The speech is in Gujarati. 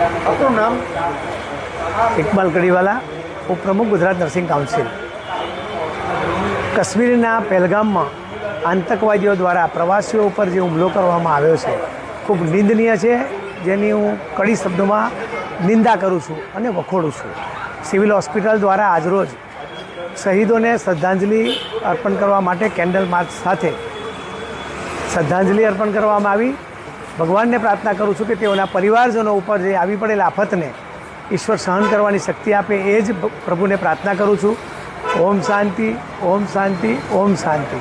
આપનું નામ? ઇકબાલ કડીવાલા, ઉપપ્રમુખ ગુજરાત નર્સિંગ કાઉન્સિલ. કાશ્મીરના પહેલગામમાં આતંકવાદીઓ દ્વારા પ્રવાસીઓ ઉપર જે હુમલો કરવામાં આવ્યો છે ખૂબ નિંદનીય છે, જેની હું કડી શબ્દોમાં નિંદા કરું છું અને વખોડું છું. સિવિલ હોસ્પિટલ દ્વારા આજરોજ શહીદોને શ્રદ્ધાંજલિ અર્પણ કરવા માટે કેન્ડલ માર્ચ સાથે શ્રદ્ધાંજલિ અર્પણ કરવામાં આવી. ભગવાનને પ્રાર્થના કરું છું કે તેઓના પરિવારજનો ઉપર જે આવી પડેલ આફતને ઈશ્વર સહન કરવાની શક્તિ આપે, એ જ પ્રભુને પ્રાર્થના કરું છું. ઓમ શાંતિ, ઓમ શાંતિ, ઓમ શાંતિ.